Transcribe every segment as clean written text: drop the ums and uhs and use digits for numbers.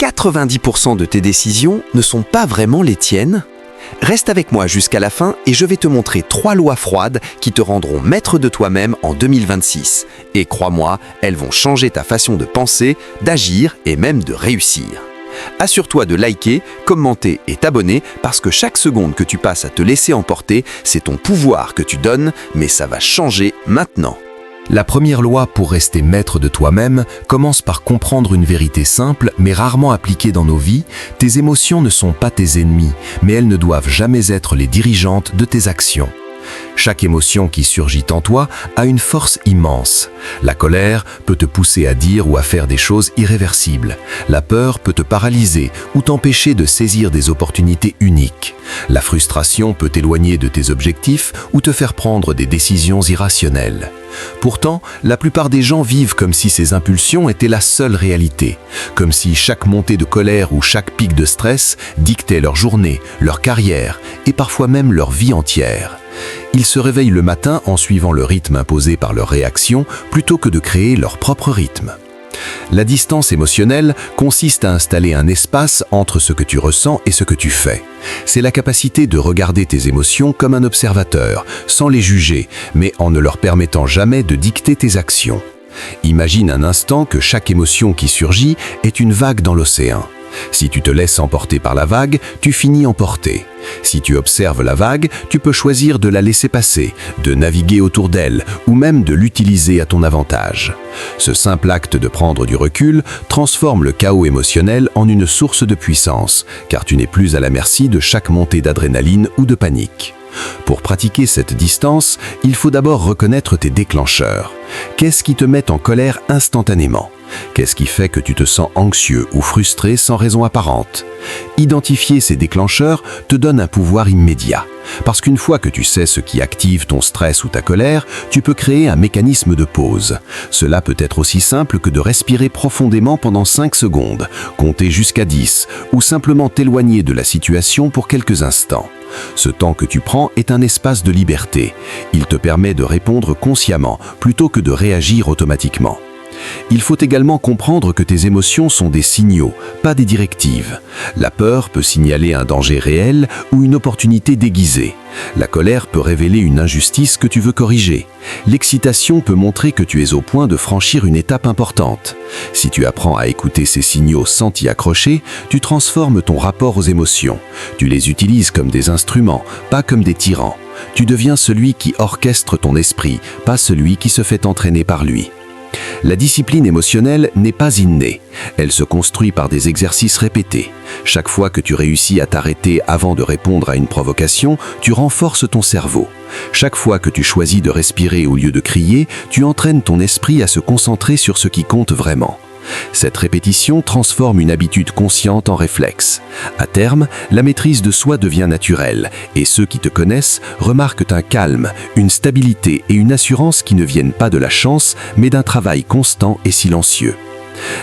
90% de tes décisions ne sont pas vraiment les tiennes? Reste avec moi jusqu'à la fin et je vais te montrer 3 lois froides qui te rendront maître de toi-même en 2026. Et crois-moi, elles vont changer ta façon de penser, d'agir et même de réussir. Assure-toi de liker, commenter et t'abonner parce que chaque seconde que tu passes à te laisser emporter, c'est ton pouvoir que tu donnes, mais ça va changer maintenant. La première loi pour rester maître de toi-même commence par comprendre une vérité simple mais rarement appliquée dans nos vies. Tes émotions ne sont pas tes ennemis, mais elles ne doivent jamais être les dirigeantes de tes actions. Chaque émotion qui surgit en toi a une force immense. La colère peut te pousser à dire ou à faire des choses irréversibles. La peur peut te paralyser ou t'empêcher de saisir des opportunités uniques. La frustration peut t'éloigner de tes objectifs ou te faire prendre des décisions irrationnelles. Pourtant, la plupart des gens vivent comme si ces impulsions étaient la seule réalité, comme si chaque montée de colère ou chaque pic de stress dictait leur journée, leur carrière et parfois même leur vie entière. Ils se réveillent le matin en suivant le rythme imposé par leurs réactions plutôt que de créer leur propre rythme. La distance émotionnelle consiste à installer un espace entre ce que tu ressens et ce que tu fais. C'est la capacité de regarder tes émotions comme un observateur, sans les juger, mais en ne leur permettant jamais de dicter tes actions. Imagine un instant que chaque émotion qui surgit est une vague dans l'océan. Si tu te laisses emporter par la vague, tu finis emporté. Si tu observes la vague, tu peux choisir de la laisser passer, de naviguer autour d'elle ou même de l'utiliser à ton avantage. Ce simple acte de prendre du recul transforme le chaos émotionnel en une source de puissance, car tu n'es plus à la merci de chaque montée d'adrénaline ou de panique. Pour pratiquer cette distance, il faut d'abord reconnaître tes déclencheurs. Qu'est-ce qui te met en colère instantanément ? Qu'est-ce qui fait que tu te sens anxieux ou frustré sans raison apparente? Identifier ces déclencheurs te donne un pouvoir immédiat. Parce qu'une fois que tu sais ce qui active ton stress ou ta colère, tu peux créer un mécanisme de pause. Cela peut être aussi simple que de respirer profondément pendant 5 secondes, compter jusqu'à 10 ou simplement t'éloigner de la situation pour quelques instants. Ce temps que tu prends est un espace de liberté. Il te permet de répondre consciemment plutôt que de réagir automatiquement. Il faut également comprendre que tes émotions sont des signaux, pas des directives. La peur peut signaler un danger réel ou une opportunité déguisée. La colère peut révéler une injustice que tu veux corriger. L'excitation peut montrer que tu es au point de franchir une étape importante. Si tu apprends à écouter ces signaux sans t'y accrocher, tu transformes ton rapport aux émotions. Tu les utilises comme des instruments, pas comme des tyrans. Tu deviens celui qui orchestre ton esprit, pas celui qui se fait entraîner par lui. La discipline émotionnelle n'est pas innée. Elle se construit par des exercices répétés. Chaque fois que tu réussis à t'arrêter avant de répondre à une provocation, tu renforces ton cerveau. Chaque fois que tu choisis de respirer au lieu de crier, tu entraînes ton esprit à se concentrer sur ce qui compte vraiment. Cette répétition transforme une habitude consciente en réflexe. À terme, la maîtrise de soi devient naturelle et ceux qui te connaissent remarquent un calme, une stabilité et une assurance qui ne viennent pas de la chance mais d'un travail constant et silencieux.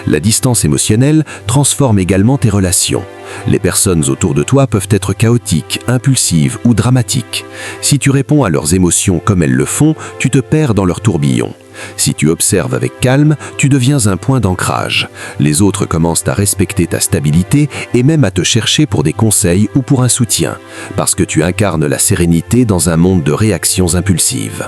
La distance émotionnelle transforme également tes relations. Les personnes autour de toi peuvent être chaotiques, impulsives ou dramatiques. Si tu réponds à leurs émotions comme elles le font, tu te perds dans leur tourbillon. Si tu observes avec calme, tu deviens un point d'ancrage. Les autres commencent à respecter ta stabilité et même à te chercher pour des conseils ou pour un soutien, parce que tu incarnes la sérénité dans un monde de réactions impulsives.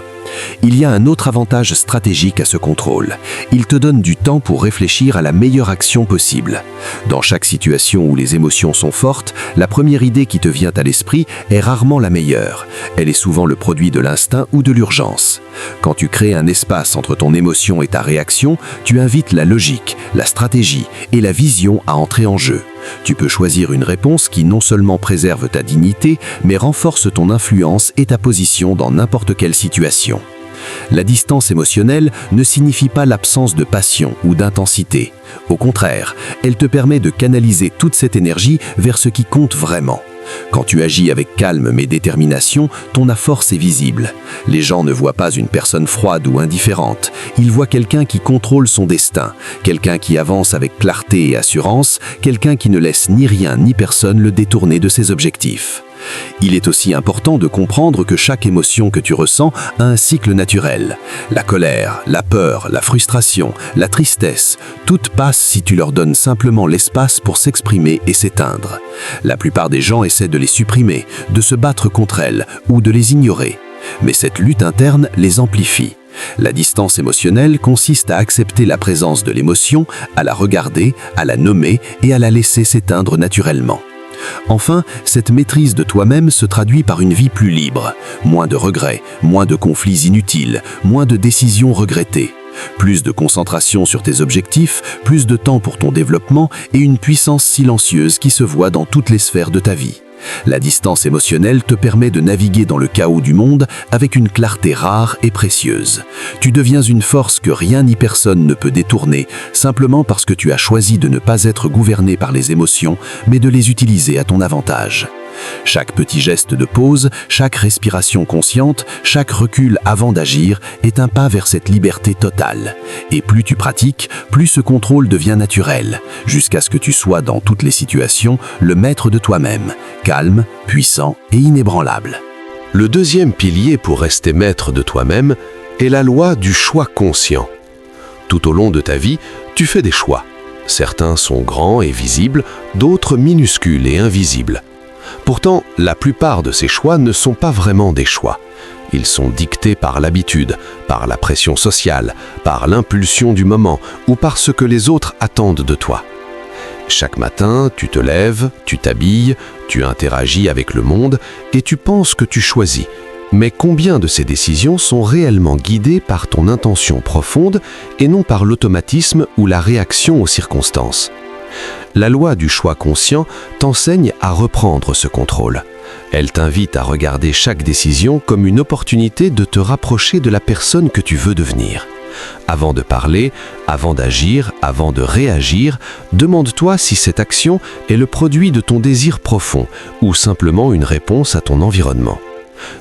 Il y a un autre avantage stratégique à ce contrôle. Il te donne du temps pour réfléchir à la meilleure action possible. Dans chaque situation où les émotions sont fortes, la première idée qui te vient à l'esprit est rarement la meilleure. Elle est souvent le produit de l'instinct ou de l'urgence. Quand tu crées un espace entre ton émotion et ta réaction, tu invites la logique, la stratégie et la vision à entrer en jeu. Tu peux choisir une réponse qui non seulement préserve ta dignité, mais renforce ton influence et ta position dans n'importe quelle situation. La distance émotionnelle ne signifie pas l'absence de passion ou d'intensité. Au contraire, elle te permet de canaliser toute cette énergie vers ce qui compte vraiment. Quand tu agis avec calme mais détermination, ton force est visible. Les gens ne voient pas une personne froide ou indifférente. Ils voient quelqu'un qui contrôle son destin, quelqu'un qui avance avec clarté et assurance, quelqu'un qui ne laisse ni rien ni personne le détourner de ses objectifs. Il est aussi important de comprendre que chaque émotion que tu ressens a un cycle naturel. La colère, la peur, la frustration, la tristesse, toutes passent si tu leur donnes simplement l'espace pour s'exprimer et s'éteindre. La plupart des gens essaient de les supprimer, de se battre contre elles ou de les ignorer. Mais cette lutte interne les amplifie. La distance émotionnelle consiste à accepter la présence de l'émotion, à la regarder, à la nommer et à la laisser s'éteindre naturellement. Enfin, cette maîtrise de toi-même se traduit par une vie plus libre, moins de regrets, moins de conflits inutiles, moins de décisions regrettées. Plus de concentration sur tes objectifs, plus de temps pour ton développement et une puissance silencieuse qui se voit dans toutes les sphères de ta vie. La distance émotionnelle te permet de naviguer dans le chaos du monde avec une clarté rare et précieuse. Tu deviens une force que rien ni personne ne peut détourner, simplement parce que tu as choisi de ne pas être gouverné par les émotions, mais de les utiliser à ton avantage. Chaque petit geste de pause, chaque respiration consciente, chaque recul avant d'agir est un pas vers cette liberté totale. Et plus tu pratiques, plus ce contrôle devient naturel, jusqu'à ce que tu sois dans toutes les situations le maître de toi-même, calme, puissant et inébranlable. Le deuxième pilier pour rester maître de toi-même est la loi du choix conscient. Tout au long de ta vie, tu fais des choix. Certains sont grands et visibles, d'autres minuscules et invisibles. Pourtant, la plupart de ces choix ne sont pas vraiment des choix. Ils sont dictés par l'habitude, par la pression sociale, par l'impulsion du moment ou par ce que les autres attendent de toi. Chaque matin, tu te lèves, tu t'habilles, tu interagis avec le monde et tu penses que tu choisis. Mais combien de ces décisions sont réellement guidées par ton intention profonde et non par l'automatisme ou la réaction aux circonstances ? La loi du choix conscient t'enseigne à reprendre ce contrôle. Elle t'invite à regarder chaque décision comme une opportunité de te rapprocher de la personne que tu veux devenir. Avant de parler, avant d'agir, avant de réagir, demande-toi si cette action est le produit de ton désir profond ou simplement une réponse à ton environnement.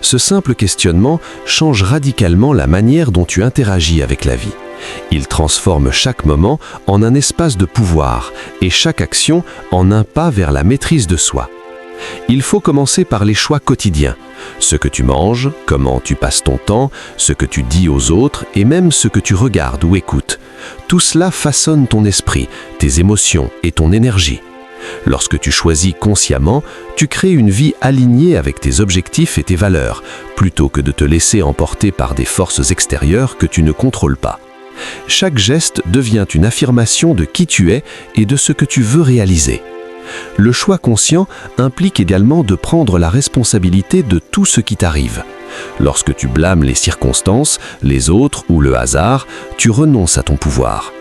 Ce simple questionnement change radicalement la manière dont tu interagis avec la vie. Il transforme chaque moment en un espace de pouvoir et chaque action en un pas vers la maîtrise de soi. Il faut commencer par les choix quotidiens. Ce que tu manges, comment tu passes ton temps, ce que tu dis aux autres et même ce que tu regardes ou écoutes. Tout cela façonne ton esprit, tes émotions et ton énergie. Lorsque tu choisis consciemment, tu crées une vie alignée avec tes objectifs et tes valeurs, plutôt que de te laisser emporter par des forces extérieures que tu ne contrôles pas. Chaque geste devient une affirmation de qui tu es et de ce que tu veux réaliser. Le choix conscient implique également de prendre la responsabilité de tout ce qui t'arrive. Lorsque tu blâmes les circonstances, les autres ou le hasard, tu renonces à ton pouvoir.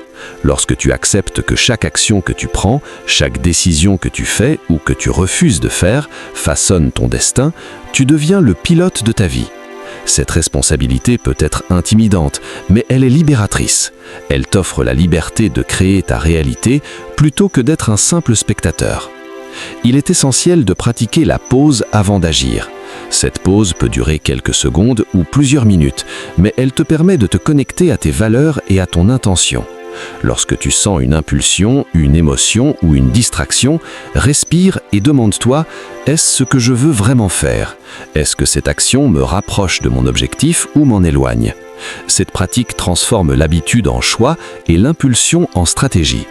Lorsque tu acceptes que chaque action que tu prends, chaque décision que tu fais ou que tu refuses de faire façonne ton destin, tu deviens le pilote de ta vie. Cette responsabilité peut être intimidante, mais elle est libératrice. Elle t'offre la liberté de créer ta réalité plutôt que d'être un simple spectateur. Il est essentiel de pratiquer la pause avant d'agir. Cette pause peut durer quelques secondes ou plusieurs minutes, mais elle te permet de te connecter à tes valeurs et à ton intention. Lorsque tu sens une impulsion, une émotion ou une distraction, respire et demande-toi « Est-ce ce que je veux vraiment faire ? Est-ce que cette action me rapproche de mon objectif ou m'en éloigne ?» Cette pratique transforme l'habitude en choix et l'impulsion en stratégie.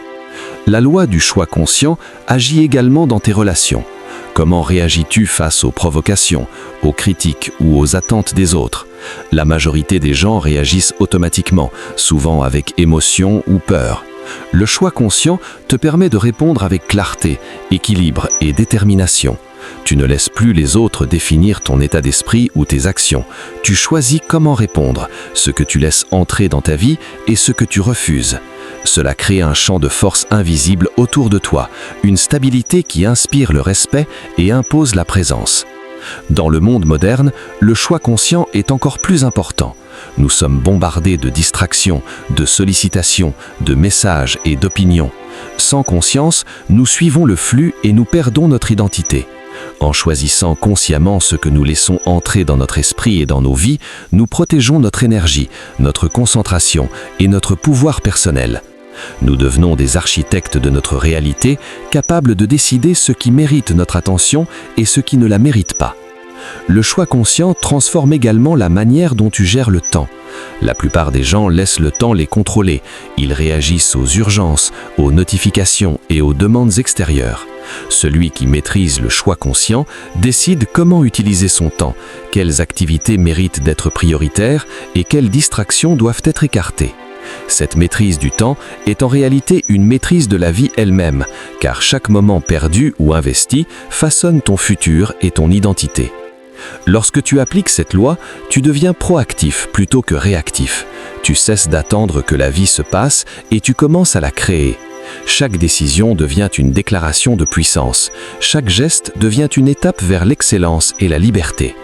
La loi du choix conscient agit également dans tes relations. Comment réagis-tu face aux provocations, aux critiques ou aux attentes des autres ? La majorité des gens réagissent automatiquement, souvent avec émotion ou peur. Le choix conscient te permet de répondre avec clarté, équilibre et détermination. Tu ne laisses plus les autres définir ton état d'esprit ou tes actions. Tu choisis comment répondre, ce que tu laisses entrer dans ta vie et ce que tu refuses. Cela crée un champ de force invisible autour de toi, une stabilité qui inspire le respect et impose la présence. Dans le monde moderne, le choix conscient est encore plus important. Nous sommes bombardés de distractions, de sollicitations, de messages et d'opinions. Sans conscience, nous suivons le flux et nous perdons notre identité. En choisissant consciemment ce que nous laissons entrer dans notre esprit et dans nos vies, nous protégeons notre énergie, notre concentration et notre pouvoir personnel. Nous devenons des architectes de notre réalité, capables de décider ce qui mérite notre attention et ce qui ne la mérite pas. Le choix conscient transforme également la manière dont tu gères le temps. La plupart des gens laissent le temps les contrôler. Ils réagissent aux urgences, aux notifications et aux demandes extérieures. Celui qui maîtrise le choix conscient décide comment utiliser son temps, quelles activités méritent d'être prioritaires et quelles distractions doivent être écartées. Cette maîtrise du temps est en réalité une maîtrise de la vie elle-même, car chaque moment perdu ou investi façonne ton futur et ton identité. Lorsque tu appliques cette loi, tu deviens proactif plutôt que réactif. Tu cesses d'attendre que la vie se passe et tu commences à la créer. Chaque décision devient une déclaration de puissance. Chaque geste devient une étape vers l'excellence et la liberté.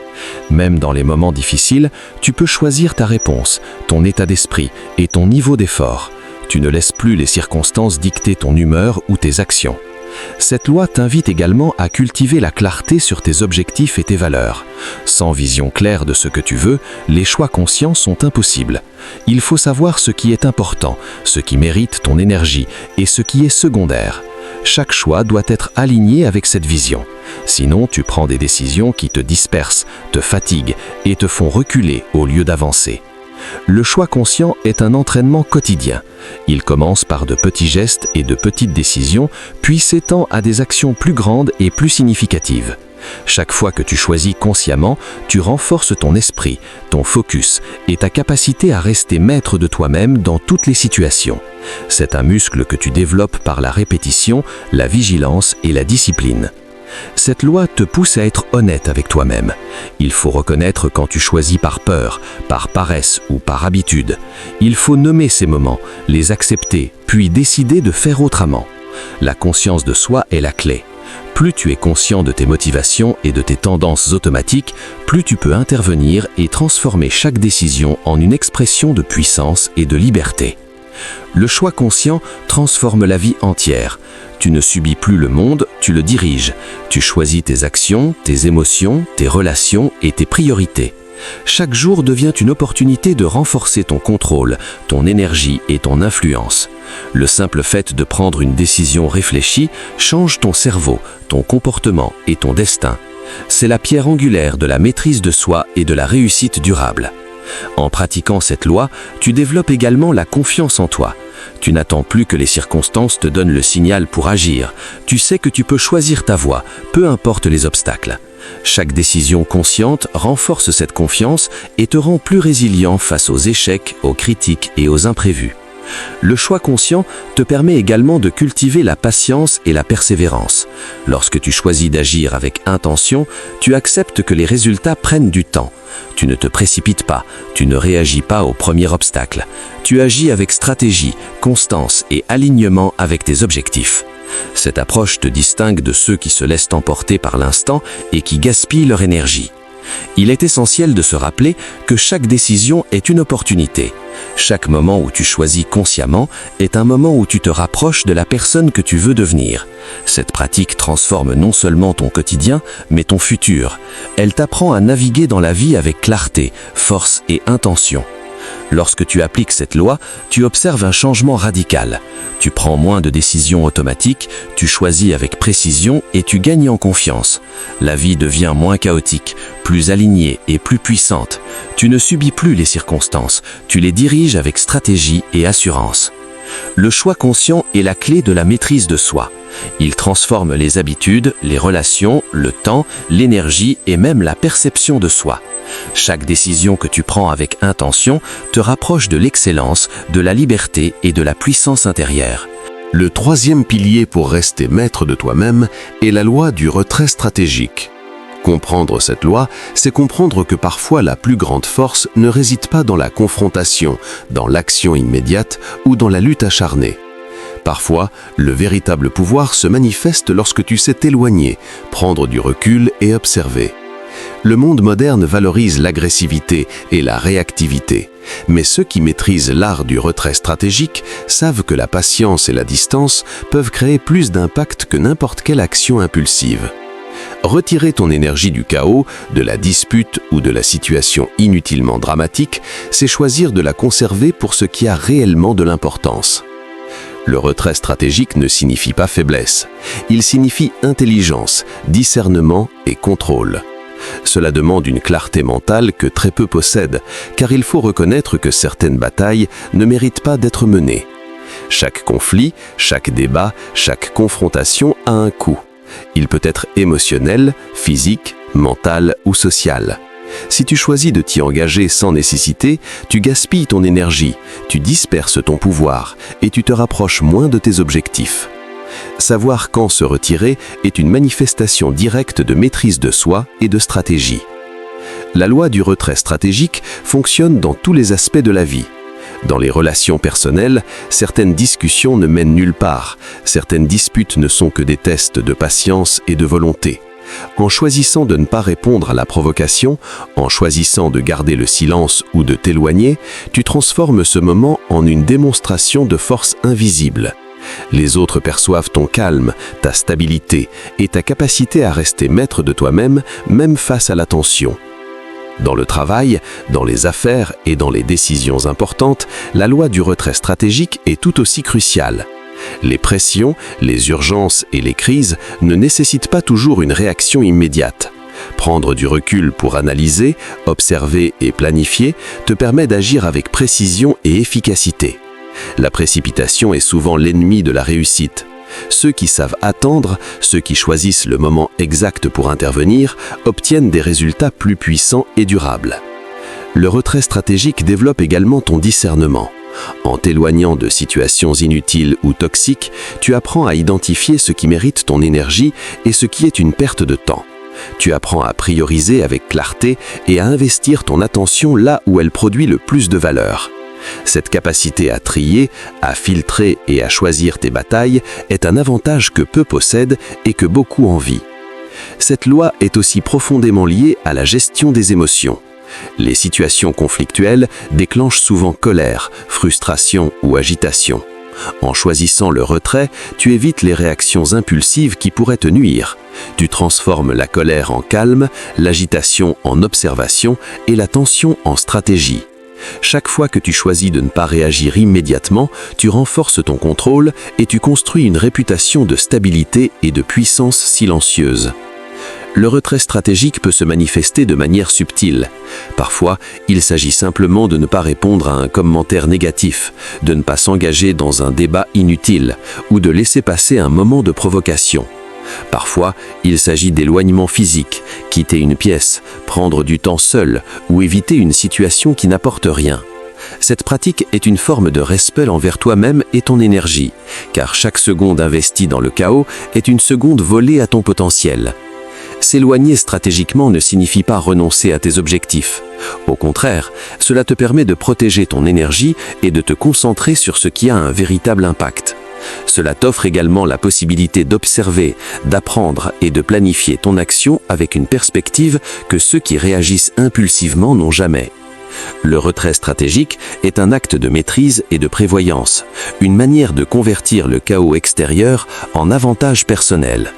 Même dans les moments difficiles, tu peux choisir ta réponse, ton état d'esprit et ton niveau d'effort. Tu ne laisses plus les circonstances dicter ton humeur ou tes actions. Cette loi t'invite également à cultiver la clarté sur tes objectifs et tes valeurs. Sans vision claire de ce que tu veux, les choix conscients sont impossibles. Il faut savoir ce qui est important, ce qui mérite ton énergie et ce qui est secondaire. Chaque choix doit être aligné avec cette vision. Sinon, tu prends des décisions qui te dispersent, te fatiguent et te font reculer au lieu d'avancer. Le choix conscient est un entraînement quotidien. Il commence par de petits gestes et de petites décisions, puis s'étend à des actions plus grandes et plus significatives. Chaque fois que tu choisis consciemment, tu renforces ton esprit, ton focus et ta capacité à rester maître de toi-même dans toutes les situations. C'est un muscle que tu développes par la répétition, la vigilance et la discipline. Cette loi te pousse à être honnête avec toi-même. Il faut reconnaître quand tu choisis par peur, par paresse ou par habitude. Il faut nommer ces moments, les accepter, puis décider de faire autrement. La conscience de soi est la clé. Plus tu es conscient de tes motivations et de tes tendances automatiques, plus tu peux intervenir et transformer chaque décision en une expression de puissance et de liberté. Le choix conscient transforme la vie entière. Tu ne subis plus le monde, tu le diriges. Tu choisis tes actions, tes émotions, tes relations et tes priorités. Chaque jour devient une opportunité de renforcer ton contrôle, ton énergie et ton influence. Le simple fait de prendre une décision réfléchie change ton cerveau, ton comportement et ton destin. C'est la pierre angulaire de la maîtrise de soi et de la réussite durable. En pratiquant cette loi, tu développes également la confiance en toi. Tu n'attends plus que les circonstances te donnent le signal pour agir. Tu sais que tu peux choisir ta voie, peu importe les obstacles. Chaque décision consciente renforce cette confiance et te rend plus résilient face aux échecs, aux critiques et aux imprévus. Le choix conscient te permet également de cultiver la patience et la persévérance. Lorsque tu choisis d'agir avec intention, tu acceptes que les résultats prennent du temps. Tu ne te précipites pas, tu ne réagis pas au premier obstacle. Tu agis avec stratégie, constance et alignement avec tes objectifs. Cette approche te distingue de ceux qui se laissent emporter par l'instant et qui gaspillent leur énergie. Il est essentiel de se rappeler que chaque décision est une opportunité. Chaque moment où tu choisis consciemment est un moment où tu te rapproches de la personne que tu veux devenir. Cette pratique transforme non seulement ton quotidien, mais ton futur. Elle t'apprend à naviguer dans la vie avec clarté, force et intention. Lorsque tu appliques cette loi, tu observes un changement radical. Tu prends moins de décisions automatiques, tu choisis avec précision et tu gagnes en confiance. La vie devient moins chaotique, plus alignée et plus puissante. Tu ne subis plus les circonstances, tu les diriges avec stratégie et assurance. Le choix conscient est la clé de la maîtrise de soi. Il transforme les habitudes, les relations, le temps, l'énergie et même la perception de soi. Chaque décision que tu prends avec intention te rapproche de l'excellence, de la liberté et de la puissance intérieure. Le troisième pilier pour rester maître de toi-même est la loi du retrait stratégique. Comprendre cette loi, c'est comprendre que parfois la plus grande force ne réside pas dans la confrontation, dans l'action immédiate ou dans la lutte acharnée. Parfois, le véritable pouvoir se manifeste lorsque tu sais t'éloigner, prendre du recul et observer. Le monde moderne valorise l'agressivité et la réactivité, mais ceux qui maîtrisent l'art du retrait stratégique savent que la patience et la distance peuvent créer plus d'impact que n'importe quelle action impulsive. Retirer ton énergie du chaos, de la dispute ou de la situation inutilement dramatique, c'est choisir de la conserver pour ce qui a réellement de l'importance. Le retrait stratégique ne signifie pas faiblesse. Il signifie intelligence, discernement et contrôle. Cela demande une clarté mentale que très peu possèdent, car il faut reconnaître que certaines batailles ne méritent pas d'être menées. Chaque conflit, chaque débat, chaque confrontation a un coût. Il peut être émotionnel, physique, mental ou social. Si tu choisis de t'y engager sans nécessité, tu gaspilles ton énergie, tu disperses ton pouvoir et tu te rapproches moins de tes objectifs. Savoir quand se retirer est une manifestation directe de maîtrise de soi et de stratégie. La loi du retrait stratégique fonctionne dans tous les aspects de la vie. Dans les relations personnelles, certaines discussions ne mènent nulle part, certaines disputes ne sont que des tests de patience et de volonté. En choisissant de ne pas répondre à la provocation, en choisissant de garder le silence ou de t'éloigner, tu transformes ce moment en une démonstration de force invisible. Les autres perçoivent ton calme, ta stabilité et ta capacité à rester maître de toi-même, même face à la tension. Dans le travail, dans les affaires et dans les décisions importantes, la loi du retrait stratégique est tout aussi cruciale. Les pressions, les urgences et les crises ne nécessitent pas toujours une réaction immédiate. Prendre du recul pour analyser, observer et planifier te permet d'agir avec précision et efficacité. La précipitation est souvent l'ennemi de la réussite. Ceux qui savent attendre, ceux qui choisissent le moment exact pour intervenir, obtiennent des résultats plus puissants et durables. Le retrait stratégique développe également ton discernement. En t'éloignant de situations inutiles ou toxiques, tu apprends à identifier ce qui mérite ton énergie et ce qui est une perte de temps. Tu apprends à prioriser avec clarté et à investir ton attention là où elle produit le plus de valeur. Cette capacité à trier, à filtrer et à choisir tes batailles est un avantage que peu possèdent et que beaucoup envient. Cette loi est aussi profondément liée à la gestion des émotions. Les situations conflictuelles déclenchent souvent colère, frustration ou agitation. En choisissant le retrait, tu évites les réactions impulsives qui pourraient te nuire. Tu transformes la colère en calme, l'agitation en observation et la tension en stratégie. Chaque fois que tu choisis de ne pas réagir immédiatement, tu renforces ton contrôle et tu construis une réputation de stabilité et de puissance silencieuse. Le retrait stratégique peut se manifester de manière subtile. Parfois, il s'agit simplement de ne pas répondre à un commentaire négatif, de ne pas s'engager dans un débat inutile ou de laisser passer un moment de provocation. Parfois, il s'agit d'éloignement physique, quitter une pièce, prendre du temps seul ou éviter une situation qui n'apporte rien. Cette pratique est une forme de respect envers toi-même et ton énergie, car chaque seconde investie dans le chaos est une seconde volée à ton potentiel. S'éloigner stratégiquement ne signifie pas renoncer à tes objectifs. Au contraire, cela te permet de protéger ton énergie et de te concentrer sur ce qui a un véritable impact. Cela t'offre également la possibilité d'observer, d'apprendre et de planifier ton action avec une perspective que ceux qui réagissent impulsivement n'ont jamais. Le retrait stratégique est un acte de maîtrise et de prévoyance, une manière de convertir le chaos extérieur en avantage personnel.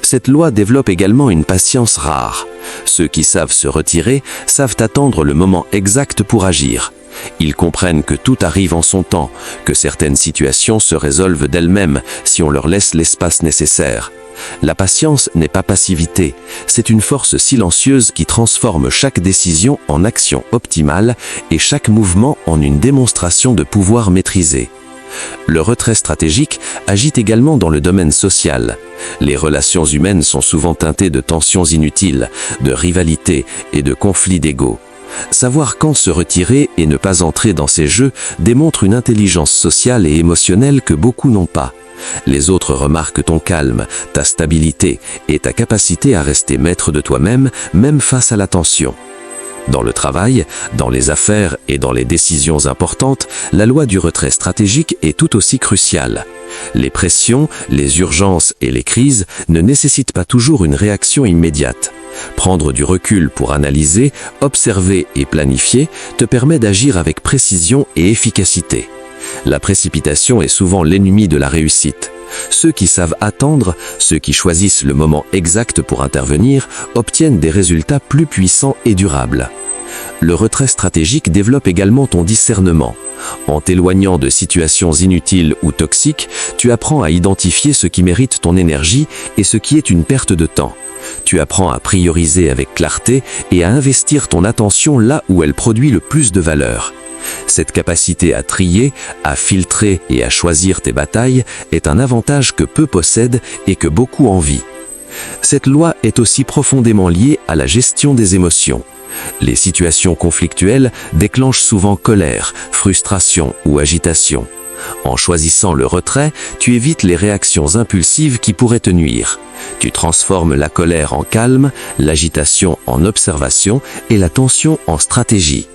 Cette loi développe également une patience rare. Ceux qui savent se retirer savent attendre le moment exact pour agir. Ils comprennent que tout arrive en son temps, que certaines situations se résolvent d'elles-mêmes si on leur laisse l'espace nécessaire. La patience n'est pas passivité, c'est une force silencieuse qui transforme chaque décision en action optimale et chaque mouvement en une démonstration de pouvoir maîtrisé. Le retrait stratégique agit également dans le domaine social. Les relations humaines sont souvent teintées de tensions inutiles, de rivalités et de conflits d'ego. Savoir quand se retirer et ne pas entrer dans ces jeux démontre une intelligence sociale et émotionnelle que beaucoup n'ont pas. Les autres remarquent ton calme, ta stabilité et ta capacité à rester maître de toi-même, même face à la tension. Dans le travail, dans les affaires et dans les décisions importantes, la loi du retrait stratégique est tout aussi cruciale. Les pressions, les urgences et les crises ne nécessitent pas toujours une réaction immédiate. Prendre du recul pour analyser, observer et planifier te permet d'agir avec précision et efficacité. La précipitation est souvent l'ennemi de la réussite. Ceux qui savent attendre, ceux qui choisissent le moment exact pour intervenir, obtiennent des résultats plus puissants et durables. Le retrait stratégique développe également ton discernement. En t'éloignant de situations inutiles ou toxiques, tu apprends à identifier ce qui mérite ton énergie et ce qui est une perte de temps. Tu apprends à prioriser avec clarté et à investir ton attention là où elle produit le plus de valeur. Cette capacité à trier, à filtrer et à choisir tes batailles est un avantage que peu possèdent et que beaucoup envient. Cette loi est aussi profondément liée à la gestion des émotions. Les situations conflictuelles déclenchent souvent colère, frustration ou agitation. En choisissant le retrait, tu évites les réactions impulsives qui pourraient te nuire. Tu transformes la colère en calme, l'agitation en observation et la tension en stratégie.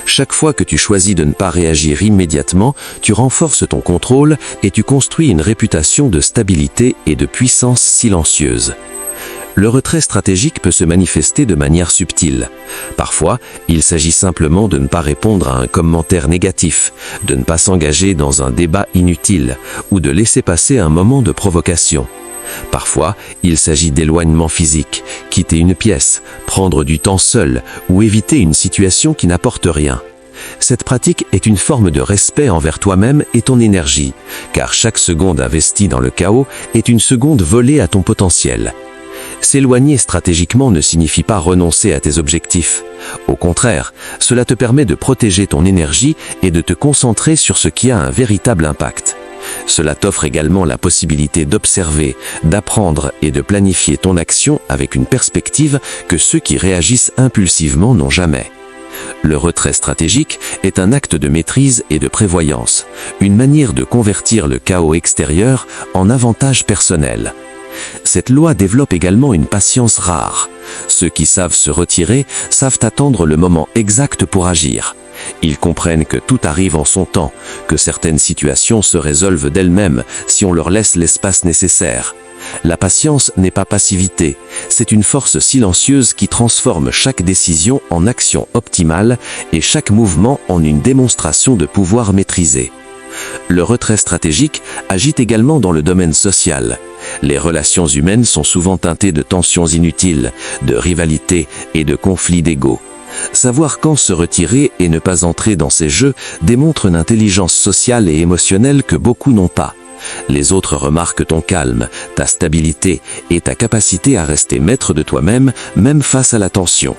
Chaque fois que tu choisis de ne pas réagir immédiatement, tu renforces ton contrôle et tu construis une réputation de stabilité et de puissance silencieuse. Le retrait stratégique peut se manifester de manière subtile. Parfois, il s'agit simplement de ne pas répondre à un commentaire négatif, de ne pas s'engager dans un débat inutile ou de laisser passer un moment de provocation. Parfois, il s'agit d'éloignement physique, quitter une pièce, prendre du temps seul ou éviter une situation qui n'apporte rien. Cette pratique est une forme de respect envers toi-même et ton énergie, car chaque seconde investie dans le chaos est une seconde volée à ton potentiel. S'éloigner stratégiquement ne signifie pas renoncer à tes objectifs. Au contraire, cela te permet de protéger ton énergie et de te concentrer sur ce qui a un véritable impact. Cela t'offre également la possibilité d'observer, d'apprendre et de planifier ton action avec une perspective que ceux qui réagissent impulsivement n'ont jamais. Le retrait stratégique est un acte de maîtrise et de prévoyance, une manière de convertir le chaos extérieur en avantage personnel. Cette loi développe également une patience rare. Ceux qui savent se retirer savent attendre le moment exact pour agir. Ils comprennent que tout arrive en son temps, que certaines situations se résolvent d'elles-mêmes si on leur laisse l'espace nécessaire. La patience n'est pas passivité, c'est une force silencieuse qui transforme chaque décision en action optimale et chaque mouvement en une démonstration de pouvoir maîtrisé. Le retrait stratégique agit également dans le domaine social. Les relations humaines sont souvent teintées de tensions inutiles, de rivalités et de conflits d'ego. Savoir quand se retirer et ne pas entrer dans ces jeux démontre une intelligence sociale et émotionnelle que beaucoup n'ont pas. Les autres remarquent ton calme, ta stabilité et ta capacité à rester maître de toi-même, même face à la tension.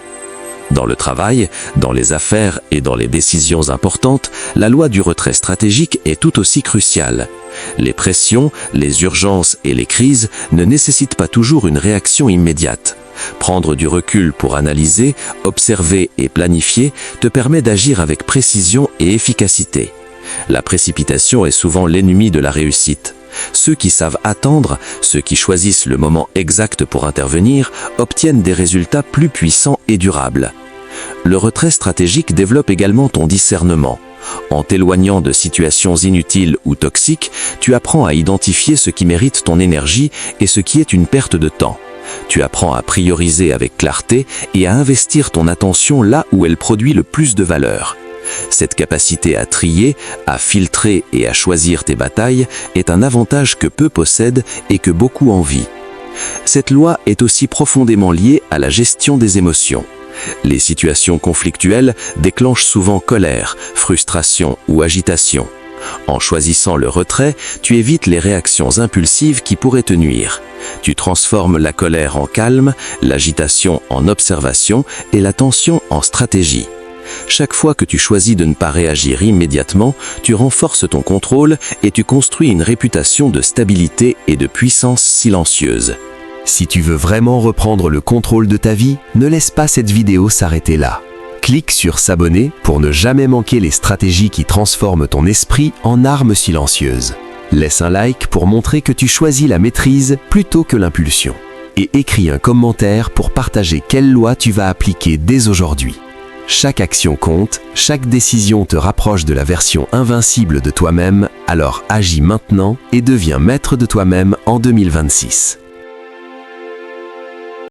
Dans le travail, dans les affaires et dans les décisions importantes, la loi du retrait stratégique est tout aussi cruciale. Les pressions, les urgences et les crises ne nécessitent pas toujours une réaction immédiate. Prendre du recul pour analyser, observer et planifier te permet d'agir avec précision et efficacité. La précipitation est souvent l'ennemi de la réussite. Ceux qui savent attendre, ceux qui choisissent le moment exact pour intervenir, obtiennent des résultats plus puissants et durables. Le retrait stratégique développe également ton discernement. En t'éloignant de situations inutiles ou toxiques, tu apprends à identifier ce qui mérite ton énergie et ce qui est une perte de temps. Tu apprends à prioriser avec clarté et à investir ton attention là où elle produit le plus de valeur. Cette capacité à trier, à filtrer et à choisir tes batailles est un avantage que peu possèdent et que beaucoup envient. Cette loi est aussi profondément liée à la gestion des émotions. Les situations conflictuelles déclenchent souvent colère, frustration ou agitation. En choisissant le retrait, tu évites les réactions impulsives qui pourraient te nuire. Tu transformes la colère en calme, l'agitation en observation et la tension en stratégie. Chaque fois que tu choisis de ne pas réagir immédiatement, tu renforces ton contrôle et tu construis une réputation de stabilité et de puissance silencieuse. Si tu veux vraiment reprendre le contrôle de ta vie, ne laisse pas cette vidéo s'arrêter là. Clique sur s'abonner pour ne jamais manquer les stratégies qui transforment ton esprit en arme silencieuse. Laisse un like pour montrer que tu choisis la maîtrise plutôt que l'impulsion. Et écris un commentaire pour partager quelle loi tu vas appliquer dès aujourd'hui. Chaque action compte, chaque décision te rapproche de la version invincible de toi-même, alors agis maintenant et deviens maître de toi-même en 2026.